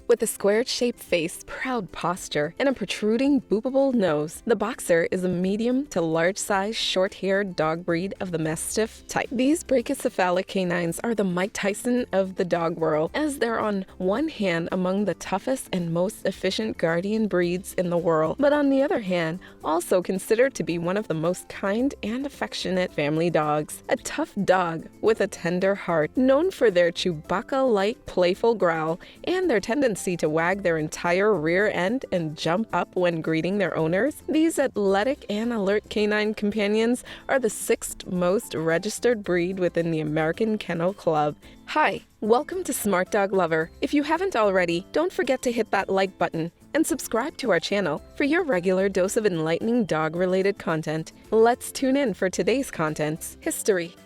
With a square-shaped face, proud posture, and a protruding, boopable nose, the Boxer is a medium to large-sized, short-haired dog breed of the Mastiff type. These brachycephalic canines are the Mike Tyson of the dog world, as they're on one hand among the toughest and most efficient guardian breeds in the world, but on the other hand, also considered to be one of the most kind and affectionate family dogs. A tough dog with a tender heart, known for their Chewbacca-like playful growl and their tendency to wag their entire rear end and jump up when greeting their owners, these athletic and alert canine companions are the sixth most registered breed within the American Kennel Club. Hi, welcome to Smart Dog Lover. If you haven't already, don't forget to hit that like button and subscribe to our channel for your regular dose of enlightening dog-related content. Let's tune in for today's contents. History.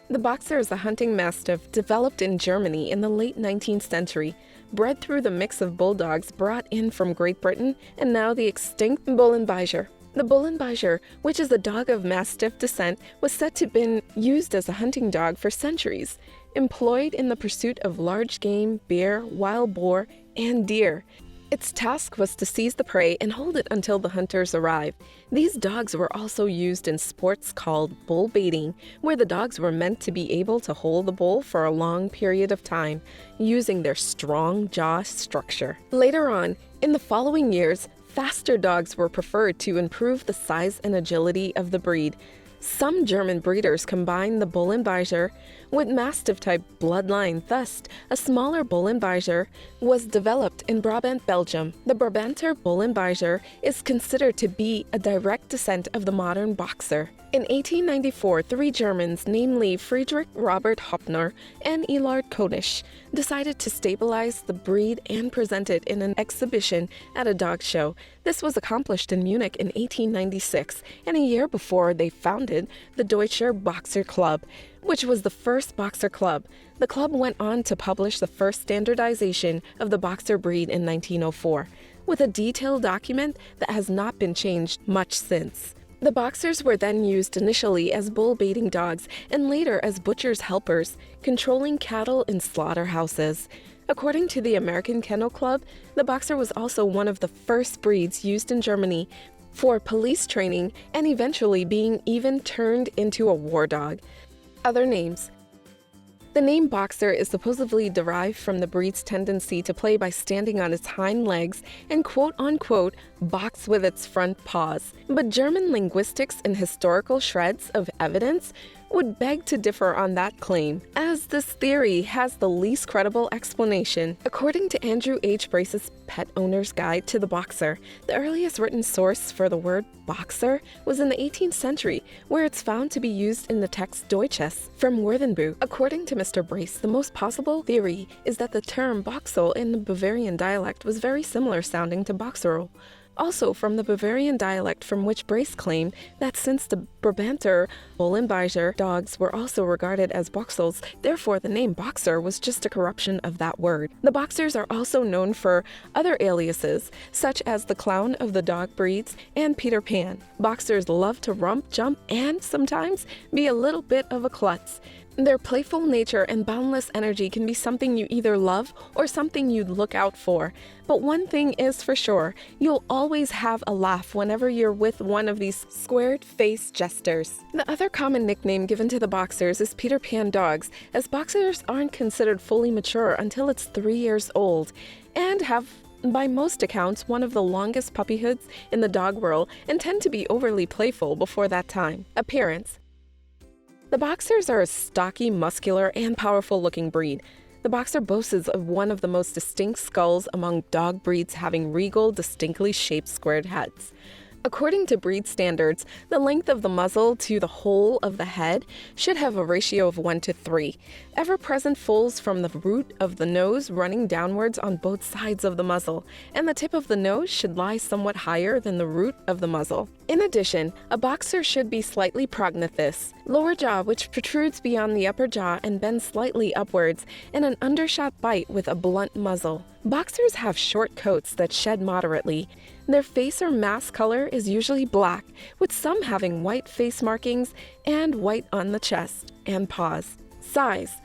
The Boxer is a hunting mastiff developed in Germany in the late 19th century, bred through the mix of bulldogs brought in from Great Britain and now the extinct Bullenbiger. The Bullenbiger, which is a dog of Mastiff descent, was said to have been used as a hunting dog for centuries, employed in the pursuit of large game, bear, wild boar, and deer. Its task was to seize the prey and hold it until the hunters arrived. These dogs were also used in sports called bull baiting, where the dogs were meant to be able to hold the bull for a long period of time, using their strong jaw structure. Later on, in the following years, faster dogs were preferred to improve the size and agility of the breed. Some German breeders combined the Bullenbiger with Mastiff-type bloodline. Thus, a smaller Bullenbiger was developed in Brabant, Belgium. The Brabanter Bullenbiger is considered to be a direct descent of the modern Boxer. In 1894, three Germans, namely Friedrich Robert Hoppner and Elard Konisch, decided to stabilize the breed and present it in an exhibition at a dog show. This was accomplished in Munich in 1896, and a year before they founded the Deutscher Boxer Club, which was the first boxer club. The club went on to publish the first standardization of the boxer breed in 1904, with a detailed document that has not been changed much since. The Boxers were then used initially as bull baiting dogs and later as butchers' helpers, controlling cattle in slaughterhouses. According to the American Kennel Club, the Boxer was also one of the first breeds used in Germany for police training and eventually being even turned into a war dog. Other names. The name Boxer is supposedly derived from the breed's tendency to play by standing on its hind legs and quote-unquote box with its front paws. But German linguistics and historical shreds of evidence would beg to differ on that claim, as this theory has the least credible explanation. According to Andrew H. Brace's Pet Owner's Guide to the Boxer, the earliest written source for the word boxer was in the 18th century, where it's found to be used in the text Deutsches from Württemberg. According to Mr. Brace, the most possible theory is that the term Boxel in the Bavarian dialect was very similar sounding to Boxerl, also from the Bavarian dialect, from which Brace claimed that since the Brabanter Bullenbiger dogs were also regarded as Boxels, therefore the name Boxer was just a corruption of that word. The Boxers are also known for other aliases, such as the clown of the dog breeds and Peter Pan. Boxers love to romp, jump, and sometimes be a little bit of a klutz. Their playful nature and boundless energy can be something you either love or something you'd look out for. But one thing is for sure, you'll always have a laugh whenever you're with one of these squared-faced jesters. The other common nickname given to the Boxers is Peter Pan dogs, as Boxers aren't considered fully mature until it's 3 years old, and have by most accounts one of the longest puppyhoods in the dog world and tend to be overly playful before that time. Appearance. The Boxers are a stocky, muscular, and powerful-looking breed. The Boxer boasts of one of the most distinct skulls among dog breeds, having regal, distinctly shaped squared heads. According to breed standards, the length of the muzzle to the whole of the head should have a ratio of 1:3. Ever-present folds from the root of the nose running downwards on both sides of the muzzle, and the tip of the nose should lie somewhat higher than the root of the muzzle. In addition, a Boxer should be slightly prognathous, lower jaw which protrudes beyond the upper jaw and bends slightly upwards, and an undershot bite with a blunt muzzle. Boxers have short coats that shed moderately. Their face or mask color is usually black, with some having white face markings and white on the chest and paws. Size.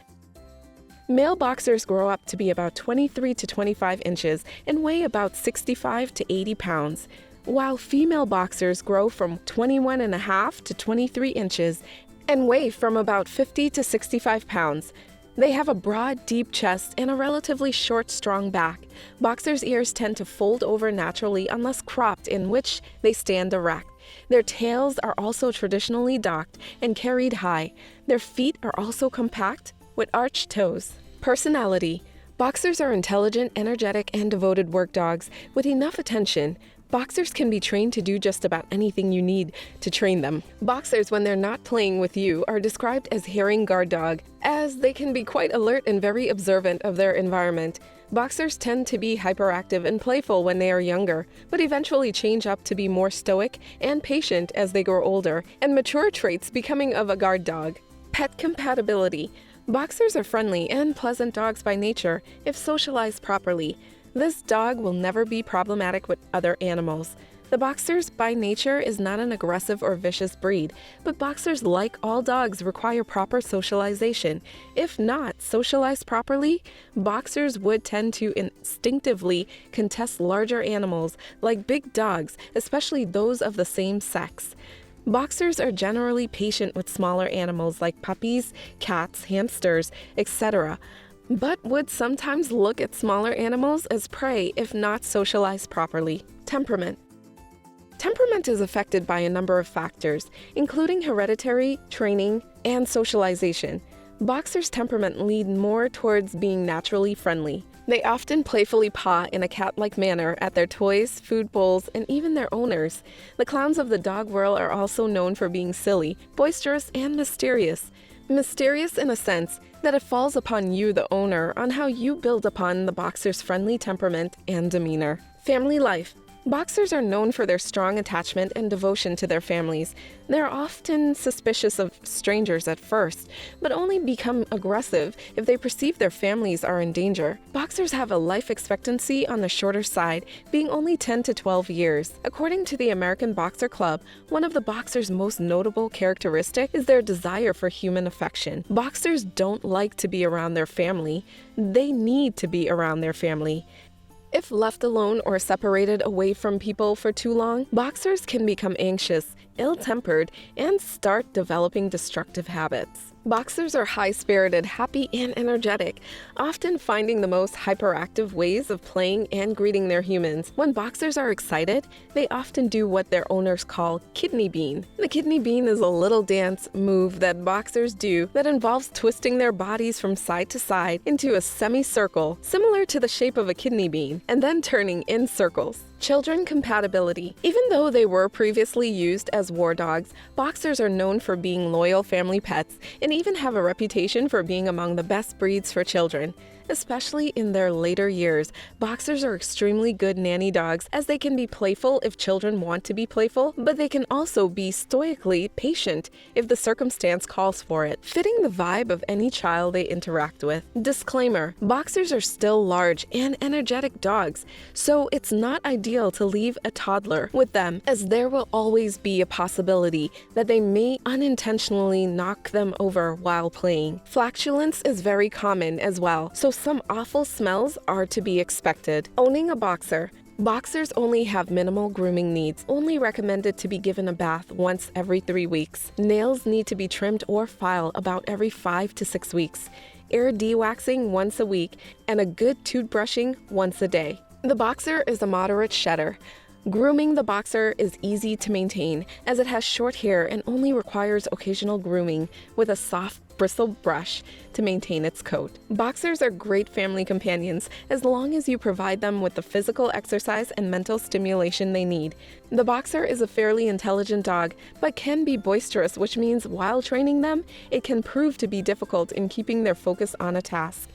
Male boxers grow up to be about 23 to 25 inches and weigh about 65 to 80 pounds, while female boxers grow from 21.5 to 23 inches and weigh from about 50 to 65 pounds. They have a broad, deep chest and a relatively short, strong back. Boxers' ears tend to fold over naturally unless cropped, in which they stand erect. Their tails are also traditionally docked and carried high. Their feet are also compact with arched toes. Personality. Boxers are intelligent, energetic, and devoted work dogs with enough attention. Boxers can be trained to do just about anything you need to train them. Boxers, when they're not playing with you, are described as herring guard dog, as they can be quite alert and very observant of their environment. Boxers tend to be hyperactive and playful when they are younger, but eventually change up to be more stoic and patient as they grow older, and mature traits becoming of a guard dog. Pet compatibility. Boxers are friendly and pleasant dogs by nature if socialized properly. This dog will never be problematic with other animals. The boxers by nature is not an aggressive or vicious breed, but boxers, like all dogs, require proper socialization. If not socialized properly, boxers would tend to instinctively contest larger animals like big dogs, especially those of the same sex. Boxers are generally patient with smaller animals like puppies, cats, hamsters, etc., but would sometimes look at smaller animals as prey if not socialized properly. Temperament. Temperament is affected by a number of factors, including hereditary, training, and socialization. Boxers' temperament lead more towards being naturally friendly. They often playfully paw in a cat-like manner at their toys, food bowls, and even their owners. The clowns of the dog world are also known for being silly, boisterous, and mysterious. Mysterious in a sense that it falls upon you, the owner, on how you build upon the boxer's friendly temperament and demeanor. Family life. Boxers are known for their strong attachment and devotion to their families. They're often suspicious of strangers at first, but only become aggressive if they perceive their families are in danger. Boxers have a life expectancy on the shorter side, being only 10 to 12 years. According to the American Boxer Club, one of the boxers' most notable characteristics is their desire for human affection. Boxers don't like to be around their family. They need to be around their family. If left alone or separated away from people for too long, boxers can become anxious, ill-tempered, and start developing destructive habits. Boxers are high-spirited, happy, and energetic, often finding the most hyperactive ways of playing and greeting their humans. When boxers are excited, they often do what their owners call kidney bean. The kidney bean is a little dance move that boxers do that involves twisting their bodies from side to side into a semicircle, similar to the shape of a kidney bean, and then turning in circles. Children compatibility. Even though they were previously used as war dogs, boxers are known for being loyal family pets and even have a reputation for being among the best breeds for children. Especially in their later years, boxers are extremely good nanny dogs, as they can be playful if children want to be playful, but they can also be stoically patient if the circumstance calls for it, fitting the vibe of any child they interact with. Disclaimer: boxers are still large and energetic dogs, so it's not ideal to leave a toddler with them, as there will always be a possibility that they may unintentionally knock them over while playing. Flatulence is very common as well, so some awful smells are to be expected. Owning a boxer. Boxers only have minimal grooming needs, only recommended to be given a bath once every 3 weeks. Nails need to be trimmed or filed about every 5 to 6 weeks. Ear de-waxing once a week, and a good toothbrushing once a day. The boxer is a moderate shedder. Grooming the boxer is easy to maintain, as it has short hair and only requires occasional grooming with a soft bristle brush to maintain its coat. Boxers are great family companions as long as you provide them with the physical exercise and mental stimulation they need. The boxer is a fairly intelligent dog, but can be boisterous, which means while training them, it can prove to be difficult in keeping their focus on a task.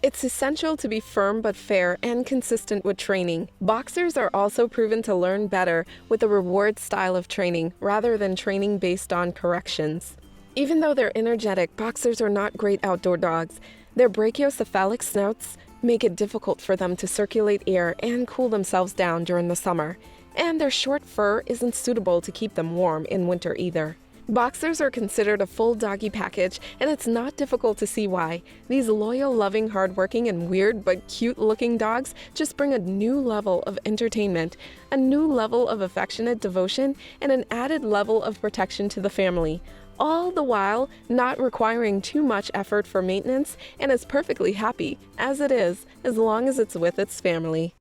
It's essential to be firm but fair and consistent with training. Boxers are also proven to learn better with a reward style of training rather than training based on corrections. Even though they're energetic, boxers are not great outdoor dogs. Their brachiocephalic snouts make it difficult for them to circulate air and cool themselves down during the summer. And their short fur isn't suitable to keep them warm in winter either. Boxers are considered a full doggy package, and it's not difficult to see why. These loyal, loving, hardworking, and weird but cute-looking dogs just bring a new level of entertainment, a new level of affectionate devotion, and an added level of protection to the family. All the while not requiring too much effort for maintenance, and is perfectly happy, as it is, as long as it's with its family.